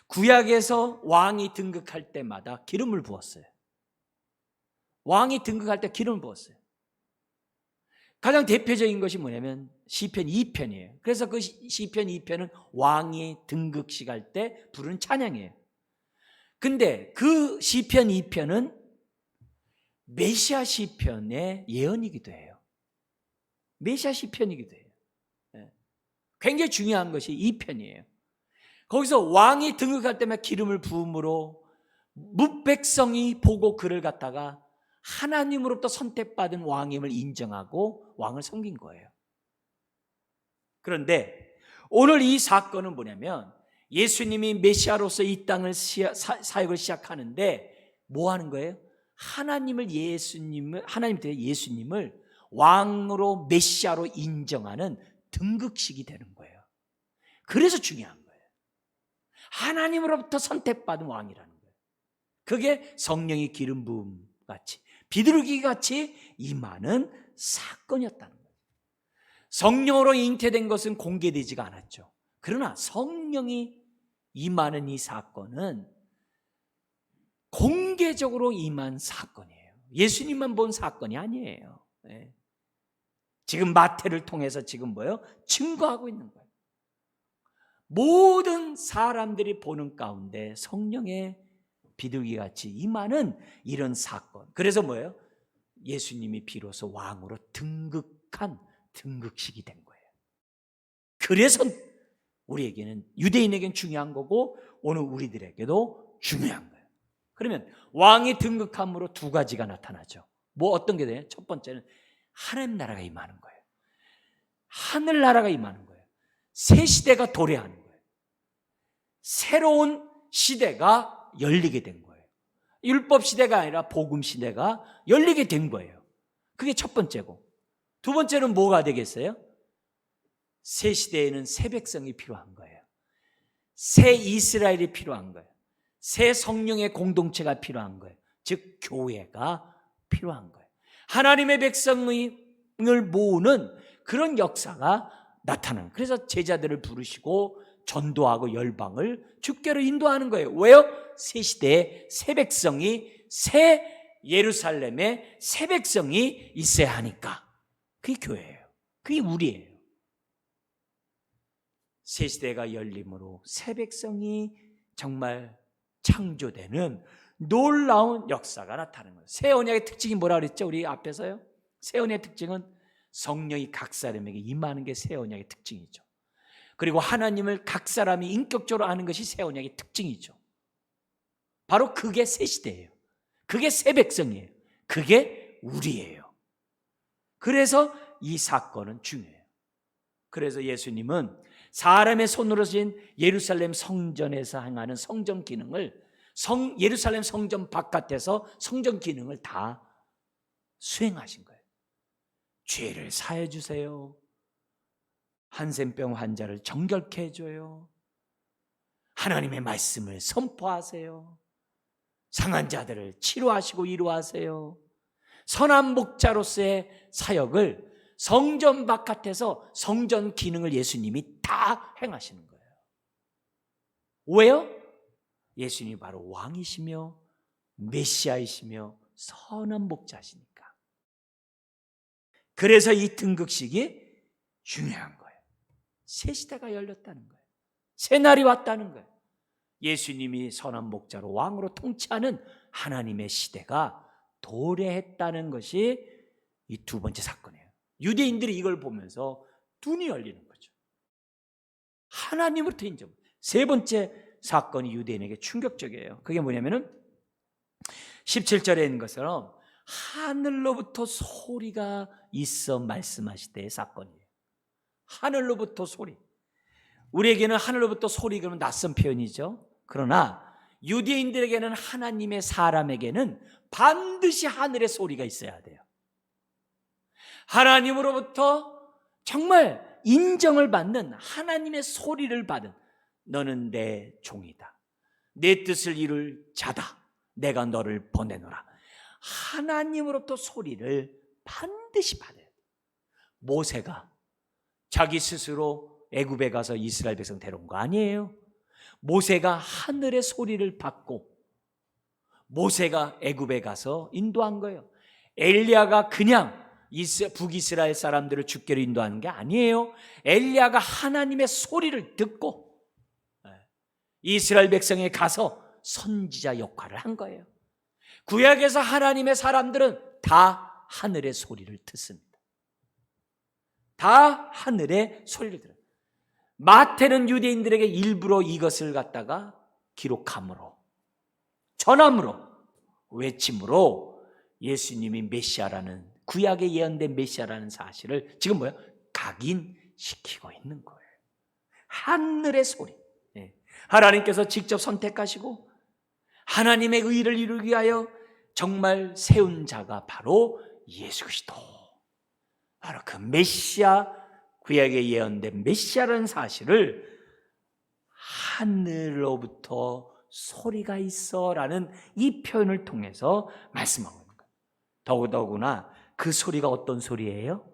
구약에서 왕이 등극할 때마다 기름을 부었어요. 왕이 등극할 때 기름을 부었어요. 가장 대표적인 것이 뭐냐면 시편 2편이에요. 그래서 그 시편 2편은 왕이 등극식 할 때 부르는 찬양이에요. 근데 그 시편 2편은 메시아 시편의 예언이기도 해요. 메시아 시편이기도 해요. 굉장히 중요한 것이 이 편이에요. 거기서 왕이 등극할 때마다 기름을 부음으로 뭇백성이 보고 그를 갖다가 하나님으로부터 선택받은 왕임을 인정하고 왕을 섬긴 거예요. 그런데 오늘 이 사건은 뭐냐면 예수님이 메시아로서 이 땅을 사역을 시작하는데 뭐 하는 거예요? 하나님을 왕으로 메시아로 인정하는 등극식이 되는 거예요. 그래서 중요한 거예요. 하나님으로부터 선택받은 왕이라는 거예요. 그게 성령의 기름 부음 같이 비둘기 같이 임하는 사건이었다는 거예요. 성령으로 잉태된 것은 공개되지가 않았죠. 그러나 성령이 임하는 이 사건은 공개적으로 임한 사건이에요. 예수님만 본 사건이 아니에요. 네. 지금 마태를 통해서 지금 뭐예요? 증거하고 있는 거예요. 모든 사람들이 보는 가운데 성령의 비둘기같이 임하는 이런 사건. 그래서 뭐예요? 예수님이 비로소 왕으로 등극한 등극식이 된 거예요. 그래서 우리에게는, 유대인에게는 중요한 거고 오늘 우리들에게도 중요한 거예요. 그러면 왕이 등극함으로 두 가지가 나타나죠. 뭐 어떤 게 돼요? 첫 번째는 하나님 나라가 임하는 거예요. 하늘나라가 임하는 거예요. 새 시대가 도래하는 거예요. 새로운 시대가 열리게 된 거예요. 율법 시대가 아니라 복음 시대가 열리게 된 거예요. 그게 첫 번째고, 두 번째는 뭐가 되겠어요? 새 시대에는 새 백성이 필요한 거예요. 새 이스라엘이 필요한 거예요. 새 성령의 공동체가 필요한 거예요. 즉 교회가 필요한 거예요. 하나님의 백성을 모으는 그런 역사가 나타나는 거예요. 그래서 제자들을 부르시고 전도하고 열방을 주께로 인도하는 거예요. 왜요? 새 시대에 새 백성이, 새 예루살렘에 새 백성이 있어야 하니까. 그게 교회예요. 그게 우리예요. 새 시대가 열림으로 새 백성이 정말 창조되는 놀라운 역사가 나타나는 거예요. 새 언약의 특징이 뭐라 그랬죠? 우리 앞에서요. 새 언약의 특징은 성령이 각 사람에게 임하는 게 새 언약의 특징이죠. 그리고 하나님을 각 사람이 인격적으로 아는 것이 새 언약의 특징이죠. 바로 그게 새 시대예요. 그게 새 백성이에요. 그게 우리예요. 그래서 이 사건은 중요해요. 그래서 예수님은 사람의 손으로 지은 예루살렘 성전에서 행하는 성전 기능을 예루살렘 성전 바깥에서 성전 기능을 다 수행하신 거예요. 죄를 사해 주세요. 한센병 환자를 정결케 해줘요. 하나님의 말씀을 선포하세요. 상한 자들을 치료하시고 위로하세요. 선한 목자로서의 사역을 성전 바깥에서 성전 기능을 예수님이 다 행하시는 거예요. 왜요? 예수님이 바로 왕이시며 메시아이시며 선한 목자시니까. 그래서 이 등극식이 중요한 거예요. 새 시대가 열렸다는 거예요. 새 날이 왔다는 거예요. 예수님이 선한 목자로 왕으로 통치하는 하나님의 시대가 도래했다는 것이 이 두 번째 사건이에요. 유대인들이 이걸 보면서 눈이 열리는 거죠. 하나님으로부터 인정. 세 번째 사건이 유대인에게 충격적이에요. 그게 뭐냐면은 17절에 있는 것처럼 하늘로부터 소리가 있어 말씀하시되 사건이에요. 하늘로부터 소리. 우리에게는 하늘로부터 소리 그러면 낯선 표현이죠. 그러나 유대인들에게는, 하나님의 사람에게는 반드시 하늘의 소리가 있어야 돼요. 하나님으로부터 정말 인정을 받는 하나님의 소리를 받은, 너는 내 종이다, 내 뜻을 이룰 자다, 내가 너를 보내노라. 하나님으로부터 소리를 반드시 받아요. 모세가 자기 스스로 애굽에 가서 이스라엘 백성 데려온 거 아니에요. 모세가 하늘의 소리를 받고 모세가 애굽에 가서 인도한 거예요. 엘리야가 그냥 북이스라엘 사람들을 주께로 인도하는 게 아니에요. 엘리야가 하나님의 소리를 듣고 이스라엘 백성에 가서 선지자 역할을 한 거예요. 구약에서 하나님의 사람들은 다 하늘의 소리를 듣습니다. 다 하늘의 소리를 들어요. 마태는 유대인들에게 일부러 이것을 갖다가 기록함으로, 전함으로, 외침으로 예수님이 메시아라는, 구약에 예언된 메시아라는 사실을 지금 각인시키고 있는 거예요. 하늘의 소리. 하나님께서 직접 선택하시고 하나님의 의를 이루기 위하여 정말 세운 자가 바로 예수 그리스도, 바로 그 메시아, 구약에 예언된 메시아라는 사실을 하늘로부터 소리가 있어라는 이 표현을 통해서 말씀하고 있는 거예요. 더구나 그 소리가 어떤 소리예요?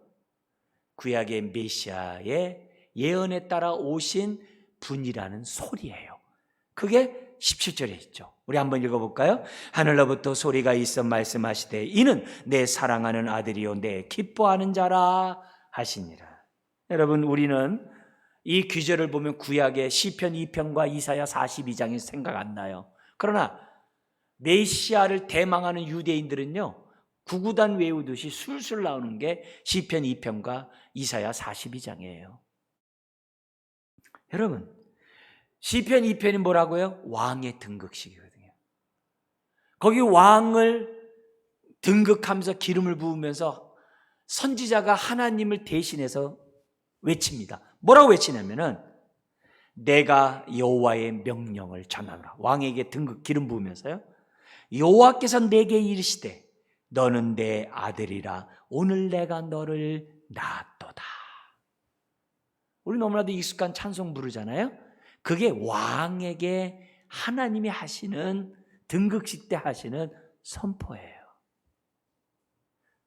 구약의 메시아의 예언에 따라 오신 분이라는 소리예요. 그게 17절에 있죠. 우리 한번 읽어볼까요? 하늘로부터 소리가 있어 말씀하시되 이는 내 사랑하는 아들이요 내 기뻐하는 자라 하시니라. 여러분, 우리는 이 귀절을 보면 구약의 시편 2편과 이사야 42장이 생각 안 나요. 그러나 메시아를 대망하는 유대인들은요, 구구단 외우듯이 술술 나오는 게 시편 2편과 이사야 42장이에요. 여러분, 시편 2편이 뭐라고요? 왕의 등극식이거든요. 거기 왕을 등극하면서 기름을 부으면서 선지자가 하나님을 대신해서 외칩니다. 뭐라고 외치냐면은 내가 여호와의 명령을 전하노라. 왕에게 등극 기름 부으면서요, 여호와께서 내게 이르시되 너는 내 아들이라 오늘 내가 너를 낳았도다. 우리 너무나도 익숙한 찬송 부르잖아요. 그게 왕에게 하나님이 하시는 등극식 때 하시는 선포예요.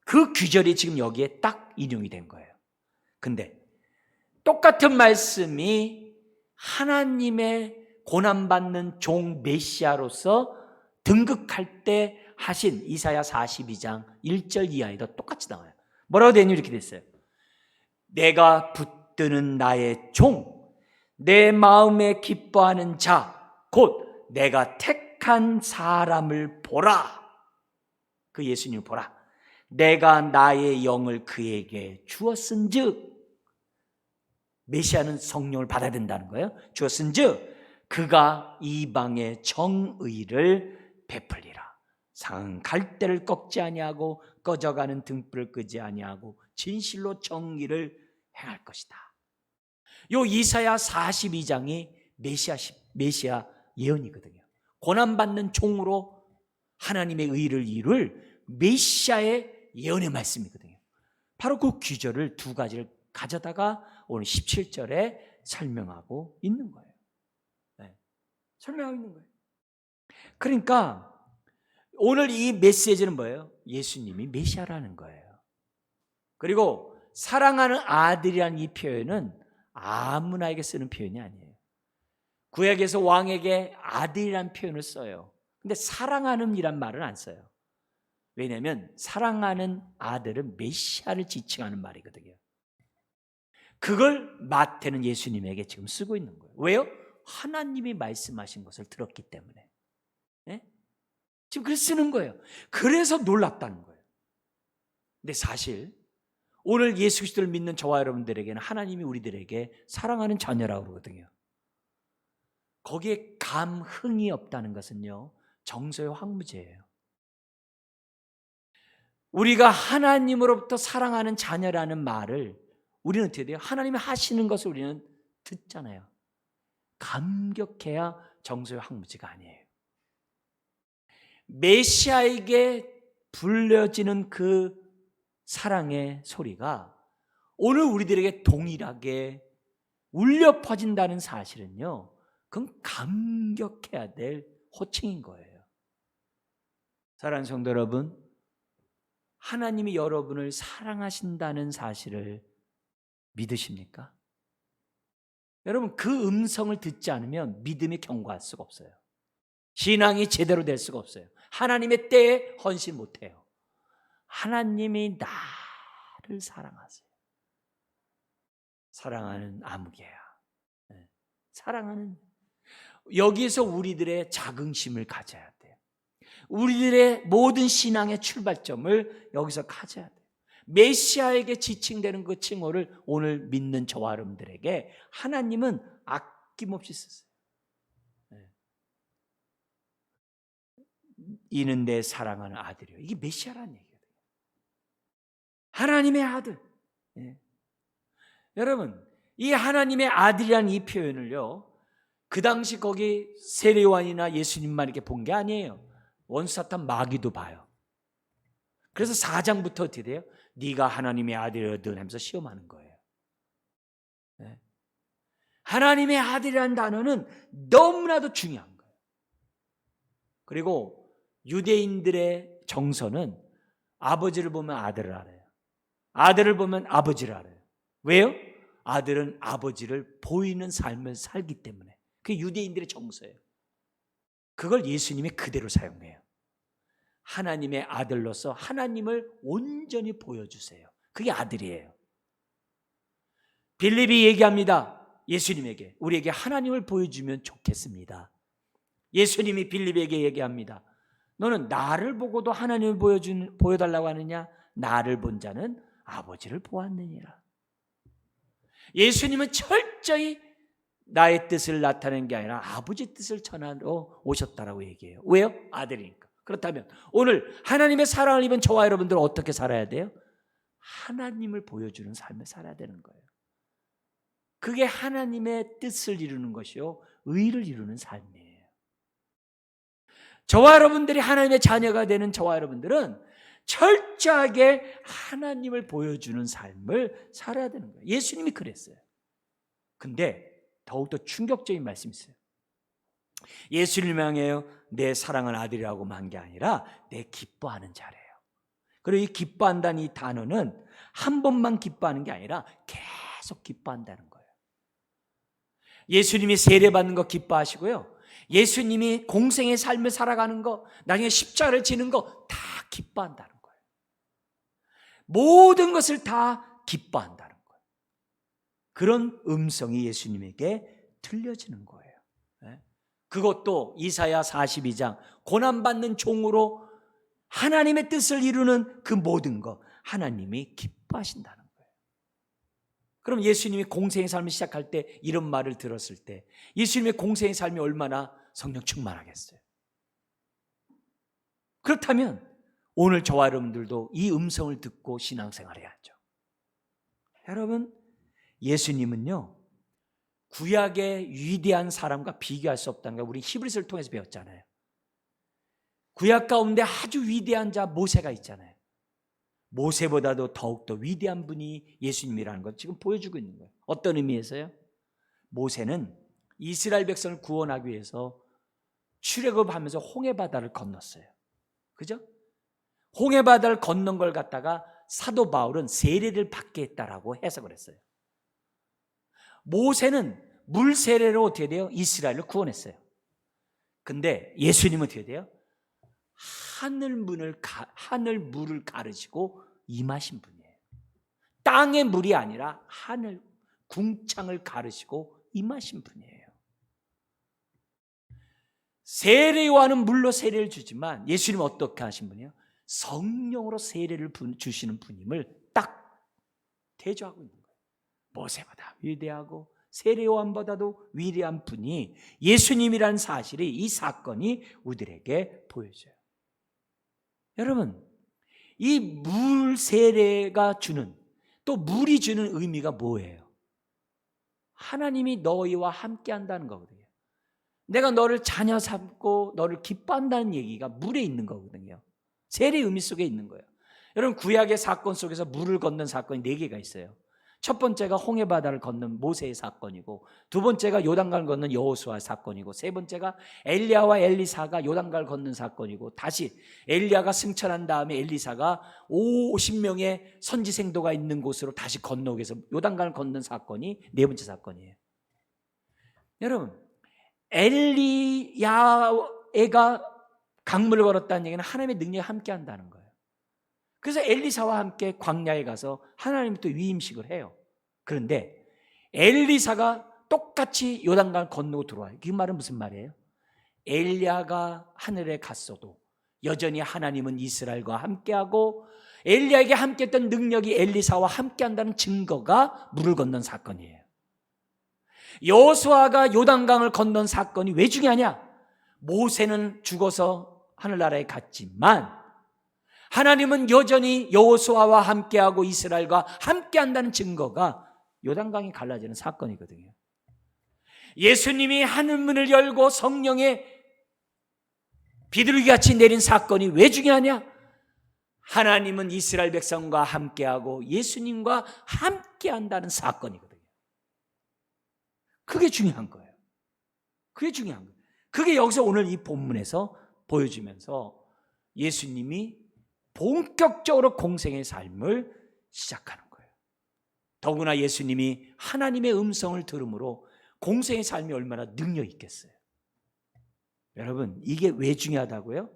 그 귀절이 지금 여기에 딱 인용이 된 거예요. 근데 똑같은 말씀이 하나님의 고난받는 종 메시아로서 등극할 때 하신 이사야 42장 1절 이하에도 똑같이 나와요. 뭐라고 되니 이렇게 됐어요. 내가 붙드는 나의 종, 내 마음에 기뻐하는 자, 곧 내가 택한 사람을 보라. 그 예수님을 보라. 내가 나의 영을 그에게 주었은즉, 메시아는 성령을 받아야 된다는 거예요. 주었은즉 그가 이방의 정의를 베풀리라. 상한 갈대를 꺾지 아니하고 꺼져가는 등불을 끄지 아니하고 진실로 정의를 행할 것이다. 요 이사야 42장이 메시아 예언이거든요. 고난받는 종으로 하나님의 의를 이룰 메시아의 예언의 말씀이거든요. 바로 그 귀절을 두 가지를 가져다가 오늘 17절에 설명하고 있는 거예요. 네. 설명하고 있는 거예요. 그러니까 오늘 이 메시지는 뭐예요? 예수님이 메시아라는 거예요. 그리고 사랑하는 아들이라는 이 표현은 아무나에게 쓰는 표현이 아니에요. 구약에서 왕에게 아들이라는 표현을 써요. 근데 사랑하는 이란 말은 안 써요. 왜냐하면 사랑하는 아들은 메시아를 지칭하는 말이거든요. 그걸 마태는 예수님에게 지금 쓰고 있는 거예요. 왜요? 하나님이 말씀하신 것을 들었기 때문에. 네? 지금 그걸 쓰는 거예요. 그래서 놀랍다는 거예요. 근데 사실 오늘 예수 그리스도를 믿는 저와 여러분들에게는 하나님이 우리들에게 사랑하는 자녀라고 그러거든요. 거기에 감흥이 없다는 것은요, 정서의 황무지예요. 우리가 하나님으로부터 사랑하는 자녀라는 말을 우리는 어떻게 돼요? 하나님이 하시는 것을 우리는 듣잖아요. 감격해야 정서의 황무지가 아니에요. 메시아에게 불려지는 그 사랑의 소리가 오늘 우리들에게 동일하게 울려 퍼진다는 사실은요, 그건 감격해야 될 호칭인 거예요. 사랑하는 성도 여러분, 하나님이 여러분을 사랑하신다는 사실을 믿으십니까? 여러분, 그 음성을 듣지 않으면 믿음이 견고할 수가 없어요. 신앙이 제대로 될 수가 없어요. 하나님의 때에 헌신 못해요. 하나님이 나를 사랑하세요. 사랑하는 아무개야. 사랑하는, 여기에서 우리들의 자긍심을 가져야 돼요. 우리들의 모든 신앙의 출발점을 여기서 가져야 돼요. 메시아에게 지칭되는 그 칭호를 오늘 믿는 저와 여러분들에게 하나님은 아낌없이 쓰세요. 이는 내 사랑하는 아들이요. 이게 메시아라는 얘기예요. 하나님의 아들. 여러분, 이 하나님의 아들이라는 이 표현을요, 그 당시 거기 세례요한이나 예수님만 이렇게 본 게 아니에요. 원수사탄 마귀도 봐요. 그래서 4장부터 어떻게 돼요? 네가 하나님의 아들이거든 하면서 시험하는 거예요. 네. 하나님의 아들이라는 단어는 너무나도 중요한 거예요. 그리고 유대인들의 정서는 아버지를 보면 아들을 알아요. 아들을 보면 아버지를 알아요. 왜요? 아들은 아버지를 보이는 삶을 살기 때문에. 그게 유대인들의 정서예요. 그걸 예수님이 그대로 사용해요. 하나님의 아들로서 하나님을 온전히 보여주세요. 그게 아들이에요. 빌립이 얘기합니다. 예수님에게 우리에게 하나님을 보여주면 좋겠습니다. 예수님이 빌립에게 얘기합니다. 너는 나를 보고도 하나님을 보여달라고 하느냐? 나를 본 자는 아버지를 보았느니라. 예수님은 철저히 나의 뜻을 나타내는 게 아니라 아버지 뜻을 전하러 오셨다라고 얘기해요. 왜요? 아들이니까. 그렇다면 오늘 하나님의 사랑을 입은 저와 여러분들은 어떻게 살아야 돼요? 하나님을 보여주는 삶을 살아야 되는 거예요. 그게 하나님의 뜻을 이루는 것이요 의를 이루는 삶이에요. 저와 여러분들이 하나님의 자녀가 되는 저와 여러분들은 철저하게 하나님을 보여주는 삶을 살아야 되는 거예요. 예수님이 그랬어요. 근데 더욱더 충격적인 말씀이 있어요. 예수님 향해요 내 사랑하는 아들이라고 한 게 아니라 내 기뻐하는 자래요. 그리고 이 기뻐한다는 이 단어는 한 번만 기뻐하는 게 아니라 계속 기뻐한다는 거예요. 예수님이 세례받는 거 기뻐하시고요, 예수님이 공생의 삶을 살아가는 거, 나중에 십자가를 지는 거 다 기뻐한다는 거예요. 모든 것을 다 기뻐한다는 거예요. 그런 음성이 예수님에게 들려지는 거예요. 그것도 이사야 42장 고난받는 종으로 하나님의 뜻을 이루는 그 모든 것 하나님이 기뻐하신다는 거예요. 그럼 예수님이 공생의 삶을 시작할 때 이런 말을 들었을 때 예수님의 공생의 삶이 얼마나 성령 충만하겠어요. 그렇다면 오늘 저와 여러분들도 이 음성을 듣고 신앙생활 해야죠. 여러분, 예수님은요 구약의 위대한 사람과 비교할 수 없다는 걸 우리 히브리서를 통해서 배웠잖아요. 구약 가운데 아주 위대한 자 모세가 있잖아요. 모세보다도 더욱더 위대한 분이 예수님이라는 걸 지금 보여주고 있는 거예요. 어떤 의미에서요? 모세는 이스라엘 백성을 구원하기 위해서 출애굽하면서 홍해바다를 건넜어요. 그죠? 홍해바다를 건넌 걸 갖다가 사도 바울은 세례를 받게 했다라고 해석을 했어요. 모세는 물 세례로 어떻게 돼요? 이스라엘을 구원했어요. 근데 예수님은 어떻게 돼요? 하늘 물을 가르시고 임하신 분이에요. 땅의 물이 아니라 하늘 궁창을 가르시고 임하신 분이에요. 세례요한은 물로 세례를 주지만 예수님은 어떻게 하신 분이에요? 성령으로 세례를 주시는 분임을 딱 대조하고 있는 거예요. 모세보다 위대하고 세례요한보다도 위대한 분이 예수님이라는 사실이, 이 사건이 우리들에게 보여져요. 여러분, 이 물 세례가 주는, 또 물이 주는 의미가 뭐예요? 하나님이 너희와 함께 한다는 거거든요. 내가 너를 자녀 삼고 너를 기뻐한다는 얘기가 물에 있는 거거든요. 세례 의미 속에 있는 거예요. 여러분, 구약의 사건 속에서 물을 건넌 사건이 4개가 있어요. 첫 번째가 홍해바다를 건넌 모세의 사건이고, 두 번째가 요단강을 건넌 여호수아 사건이고, 세 번째가 엘리야와 엘리사가 요단강을 건넌 사건이고, 다시 엘리야가 승천한 다음에 엘리사가 50명의 선지생도가 있는 곳으로 다시 건너오기 위해서 요단강을 건넌 사건이 4번째 사건이에요. 여러분, 엘리야가 강물을 걸었다는 얘기는 하나님의 능력이 함께 한다는 거예요. 그래서 엘리사와 함께 광야에 가서 하나님이 또 위임식을 해요. 그런데 엘리사가 똑같이 요단강을 건너고 들어와요. 그 말은 무슨 말이에요? 엘리야가 하늘에 갔어도 여전히 하나님은 이스라엘과 함께하고, 엘리야에게 함께했던 능력이 엘리사와 함께한다는 증거가 물을 건넌 사건이에요. 여호수아가 요단강을 건넌 사건이 왜 중요하냐? 모세는 죽어서 하늘나라에 갔지만 하나님은 여전히 여호수아와 함께하고 이스라엘과 함께한다는 증거가 요단강이 갈라지는 사건이거든요. 예수님이 하늘문을 열고 성령의 비둘기같이 내린 사건이 왜 중요하냐? 하나님은 이스라엘 백성과 함께하고 예수님과 함께한다는 사건이거든요. 그게 중요한 거예요. 그게 중요한 거예요. 그게 여기서 오늘 이 본문에서 보여주면서 예수님이 본격적으로 공생의 삶을 시작하는 거예요. 더구나 예수님이 하나님의 음성을 들음으로 공생의 삶이 얼마나 능력 있겠어요. 여러분, 이게 왜 중요하다고요?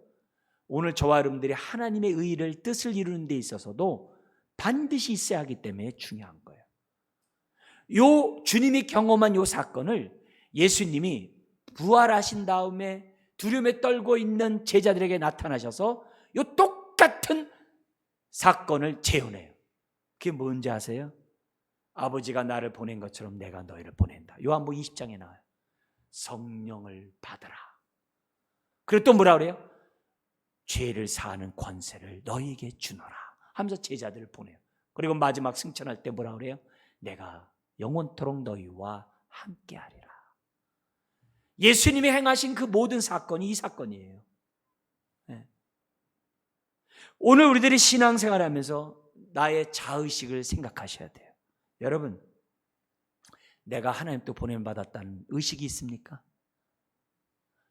오늘 저와 여러분들이 하나님의 의를 뜻을 이루는 데 있어서도 반드시 있어야 하기 때문에 중요한 거예요. 요 주님이 경험한 요 사건을 예수님이 부활하신 다음에 두려움에 떨고 있는 제자들에게 나타나셔서 요 똑같은 사건을 재현해요. 그게 뭔지 아세요? 아버지가 나를 보낸 것처럼 내가 너희를 보낸다. 요한복음 20장에 나와요. 성령을 받으라. 그리고 또 뭐라 그래요? 죄를 사하는 권세를 너희에게 주노라 하면서 제자들을 보내요. 그리고 마지막 승천할 때 뭐라 그래요? 내가 영원토록 너희와 함께하리라. 예수님이 행하신 그 모든 사건이 이 사건이에요. 네. 오늘 우리들이 신앙생활하면서 나의 자의식을 생각하셔야 돼요. 여러분, 내가 하나님께 보냄받았다는 의식이 있습니까?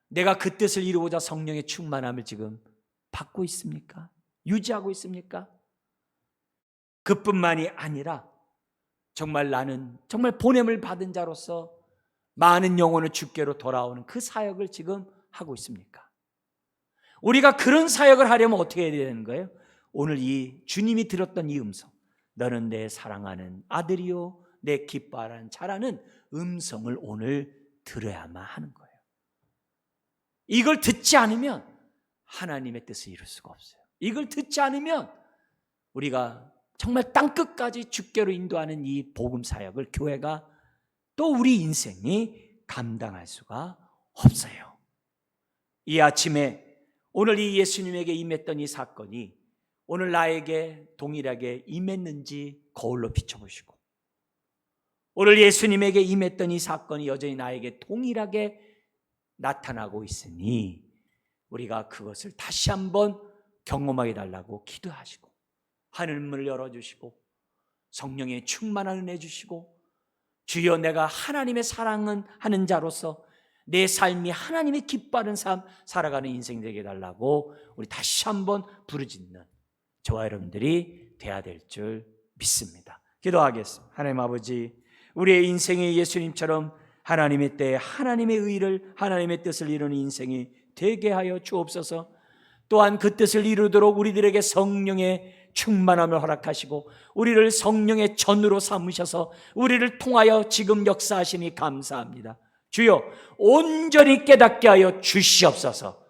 내가 그 뜻을 이루고자 성령의 충만함을 지금 받고 있습니까? 유지하고 있습니까? 그뿐만이 아니라 정말 나는 정말 보냄을 받은 자로서 많은 영혼을 주께로 돌아오는 그 사역을 지금 하고 있습니까? 우리가 그런 사역을 하려면 어떻게 해야 되는 거예요? 오늘 이 주님이 들었던 이 음성, 너는 내 사랑하는 아들이요 내 기뻐하는 자라는 음성을 오늘 들어야만 하는 거예요. 이걸 듣지 않으면 하나님의 뜻을 이룰 수가 없어요. 이걸 듣지 않으면 우리가 정말 땅끝까지 주께로 인도하는 이 복음 사역을 교회가 또 우리 인생이 감당할 수가 없어요. 이 아침에 오늘 이 예수님에게 임했던 이 사건이 오늘 나에게 동일하게 임했는지 거울로 비춰보시고, 오늘 예수님에게 임했던 이 사건이 여전히 나에게 동일하게 나타나고 있으니 우리가 그것을 다시 한번 경험하게 달라고 기도하시고, 하늘문을 열어주시고 성령의 충만한 은혜 주시고, 주여 내가 하나님의 사랑은 하는 자로서 내 삶이 하나님의 기뻐하는 삶 살아가는 인생 되게 해달라고 우리 다시 한번 부르짖는 저와 여러분들이 돼야 될 줄 믿습니다. 기도하겠습니다. 하나님 아버지, 우리의 인생이 예수님처럼 하나님의 때에 하나님의 의를, 하나님의 뜻을 이루는 인생이 되게 하여 주옵소서. 또한 그 뜻을 이루도록 우리들에게 성령의 충만함을 허락하시고 우리를 성령의 전으로 삼으셔서 우리를 통하여 지금 역사하시니 감사합니다. 주여 온전히 깨닫게 하여 주시옵소서.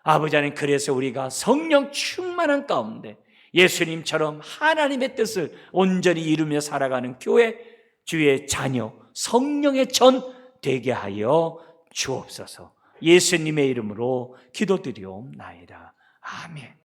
아버지 하나님, 그래서 우리가 성령 충만한 가운데 예수님처럼 하나님의 뜻을 온전히 이루며 살아가는 교회, 주의 자녀, 성령의 전 되게 하여 주옵소서. 예수님의 이름으로 기도드리옵나이다. 아멘.